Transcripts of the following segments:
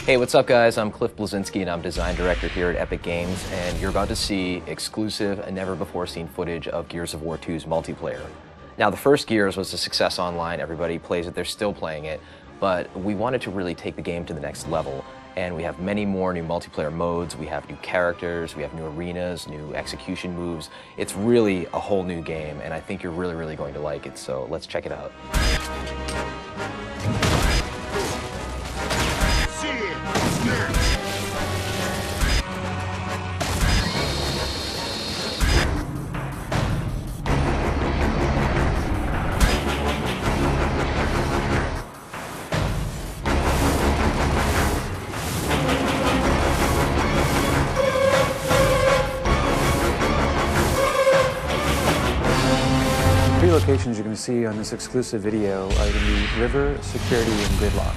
Hey, what's up guys? I'm Cliff Blazinski and I'm design director here at Epic Games, and you're about to see exclusive and never before seen footage of Gears of War 2's multiplayer. Now, the first Gears was a success online, everybody plays it, they're still playing it, but we wanted to really take the game to the next level, and we have many more new multiplayer modes, we have new characters, we have new arenas, new execution moves. It's really a whole new game, and I think you're really going to like it, so let's check it out. Three locations you're going to see on this exclusive video are going to be River, Security, and Gridlock.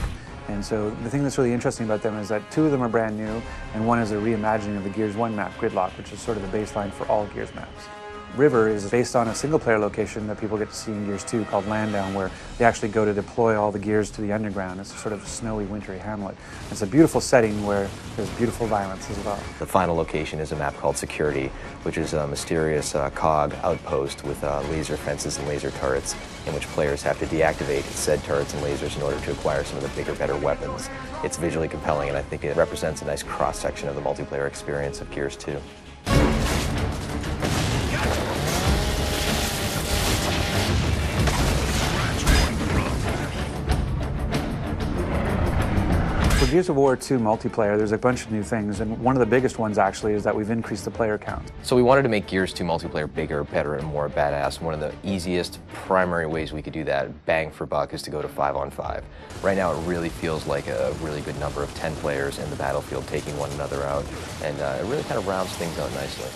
And so the thing that's really interesting about them is that two of them are brand new, and one is a reimagining of the Gears 1 map, Gridlock, which is sort of the baseline for all Gears maps. River is based on a single-player location that people get to see in Gears 2 called Landdown, where they actually go to deploy all the Gears to the underground. It's a sort of snowy, wintry hamlet. It's a beautiful setting where there's beautiful violence as well. The final location is a map called Security, which is a mysterious COG outpost with laser fences and laser turrets, in which players have to deactivate said turrets and lasers in order to acquire some of the bigger, better weapons. It's visually compelling, and I think it represents a nice cross-section of the multiplayer experience of Gears 2. For Gears of War 2 multiplayer, there's a bunch of new things, and one of the biggest ones actually is that we've increased the player count. So we wanted to make Gears 2 multiplayer bigger, better, and more badass. One of the easiest primary ways we could do that, bang for buck, is to go to 5-on-5. Right now it really feels like a really good number of 10 players in the battlefield taking one another out, and it really kind of rounds things out nicely.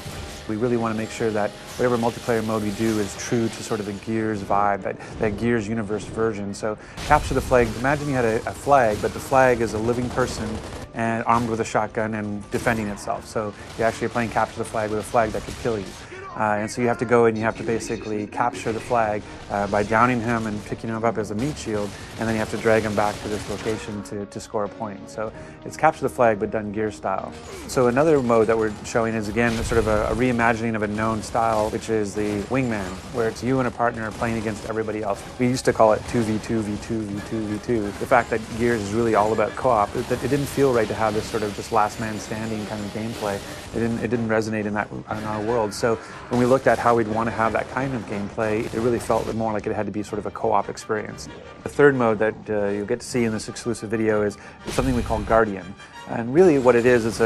We really want to make sure that whatever multiplayer mode we do is true to sort of the Gears vibe, that Gears universe version. So capture the flag. Imagine you had a flag, but the flag is a living person and armed with a shotgun and defending itself. So you actually are playing capture the flag with a flag that could kill you. And so you have to go and you have to basically capture the flag by downing him and picking him up as a meat shield, and then you have to drag him back to this location to score a point. So it's capture the flag, but done Gear style. So another mode that we're showing is, again, sort of a reimagining of a known style, which is the Wingman, where it's you and a partner playing against everybody else. We used to call it 2v2, v2, v2, v2. The fact that Gears is really all about co-op, it didn't feel right to have this sort of just last man standing kind of gameplay. It didn't resonate in our world. So when we looked at how we'd want to have that kind of gameplay, it really felt more like it had to be sort of a co-op experience. The third mode that you'll get to see in this exclusive video is something we call Guardian. And really what it is, it's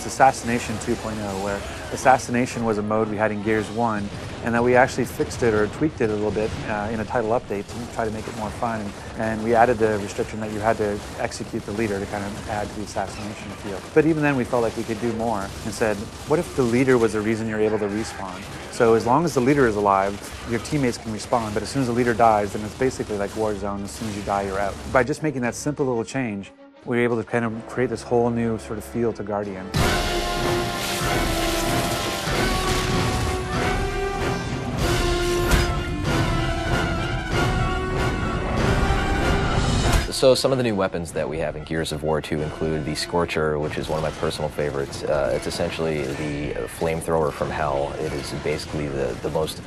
Assassination 2.0, where Assassination was a mode we had in Gears 1, and that we actually fixed it or tweaked it a little bit in a title update to try to make it more fun. And we added the restriction that you had to execute the leader to kind of add to the assassination field. But even then we felt like we could do more and said, what if the leader was the reason you're able to respawn? So as long as the leader is alive, your teammates can respawn, but as soon as the leader dies, then it's basically like Warzone. As soon as you die, you're out. By just making that simple little change, we were able to kind of create this whole new sort of feel to Guardian. So some of the new weapons that we have in Gears of War 2 include the Scorcher, which is one of my personal favorites. It's essentially the flamethrower from hell. It is basically the most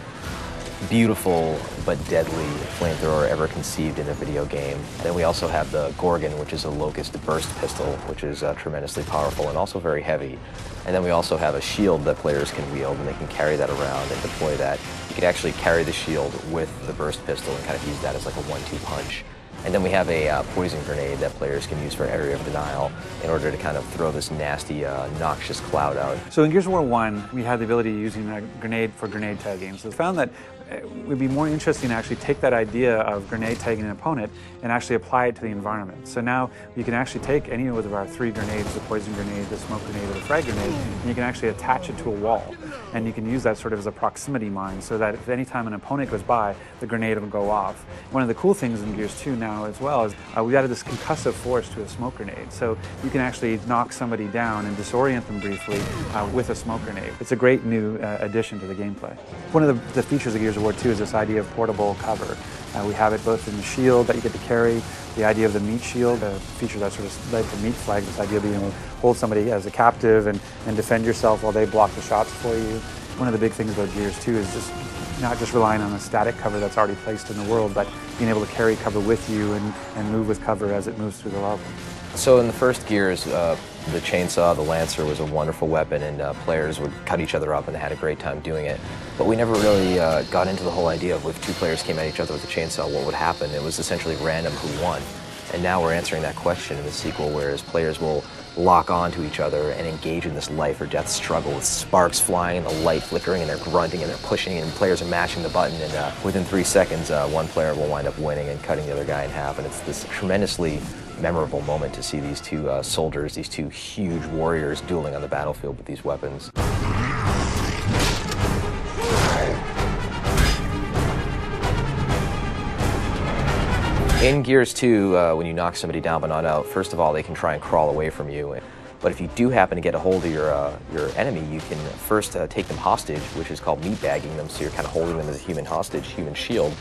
beautiful but deadly flamethrower ever conceived in a video game. Then we also have the Gorgon, which is a locust burst pistol, which is tremendously powerful and also very heavy. And then we also have a shield that players can wield, and they can carry that around and deploy that. You can actually carry the shield with the burst pistol and kind of use that as like a 1-2 punch. And then we have a poison grenade that players can use for area of denial in order to kind of throw this nasty, noxious cloud out. So in Gears of War 1, we had the ability of using a grenade for grenade tagging. So we found that it would be more interesting to actually take that idea of grenade tagging an opponent and actually apply it to the environment. So now you can actually take any of our 3 grenades, the poison grenade, the smoke grenade, or the frag grenade, and you can actually attach it to a wall. And you can use that sort of as a proximity mine, so that if any time an opponent goes by, the grenade will go off. One of the cool things in Gears 2 now as well is we added this concussive force to a smoke grenade. So you can actually knock somebody down and disorient them briefly with a smoke grenade. It's a great new addition to the gameplay. One of the features of Gears of War 2 is this idea of portable cover. We have it both in the shield that you get to carry, The idea of the meat shield, a feature that sort of led to meat flag, this idea of being able to hold somebody as a captive and defend yourself while they block the shots for you. One of the big things about Gears 2 is just not just relying on a static cover that's already placed in the world, but being able to carry cover with you and move with cover as it moves through the level. So in the first Gears, the chainsaw, the Lancer, was a wonderful weapon, and players would cut each other up and they had a great time doing it. But we never really got into the whole idea of if two players came at each other with a chainsaw, what would happen. It was essentially random who won. And now we're answering that question in the sequel, whereas players will lock onto each other and engage in this life or death struggle with sparks flying and the light flickering, and they're grunting and they're pushing, and players are mashing the button, and within 3 seconds one player will wind up winning and cutting the other guy in half. And it's this tremendously memorable moment to see these two soldiers, these two huge warriors, dueling on the battlefield with these weapons. In Gears 2, when you knock somebody down but not out, first of all, they can try and crawl away from you. But if you do happen to get a hold of your enemy, you can first take them hostage, which is called meatbagging them, so you're kind of holding them as a human hostage, human shield.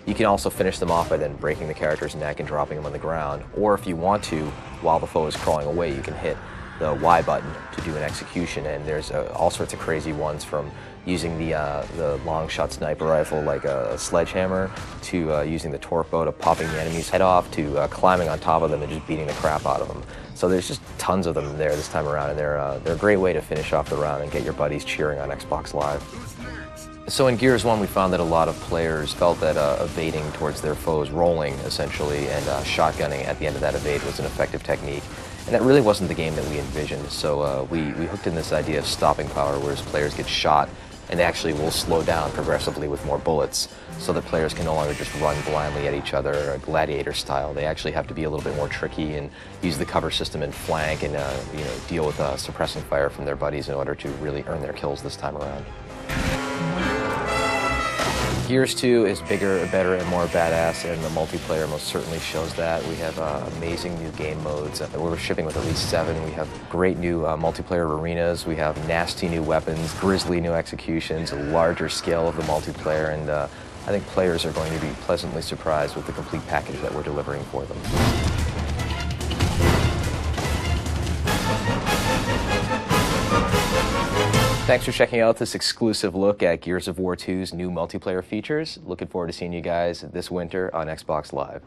You can also finish them off by then breaking the character's neck and dropping them on the ground. Or if you want to, while the foe is crawling away, you can hit the Y button to do an execution. And there's all sorts of crazy ones, from using the long shot sniper rifle like a sledgehammer, to using the torque bow to popping the enemy's head off, to climbing on top of them and just beating the crap out of them. So there's just tons of them there this time around, and they're a great way to finish off the round and get your buddies cheering on Xbox Live. So in Gears 1, we found that a lot of players felt that evading towards their foes, rolling essentially, and shotgunning at the end of that evade was an effective technique. And that really wasn't the game that we envisioned. So we hooked in this idea of stopping power, whereas players get shot and they actually will slow down progressively with more bullets, so that players can no longer just run blindly at each other, gladiator style. They actually have to be a little bit more tricky and use the cover system and flank and deal with suppressing fire from their buddies in order to really earn their kills this time around. Gears 2 is bigger, better, and more badass, and the multiplayer most certainly shows that. We have amazing new game modes. We're shipping with at least 7. We have great new multiplayer arenas. We have nasty new weapons, grisly new executions, a larger scale of the multiplayer, and I think players are going to be pleasantly surprised with the complete package that we're delivering for them. Thanks for checking out this exclusive look at Gears of War 2's new multiplayer features. Looking forward to seeing you guys this winter on Xbox Live.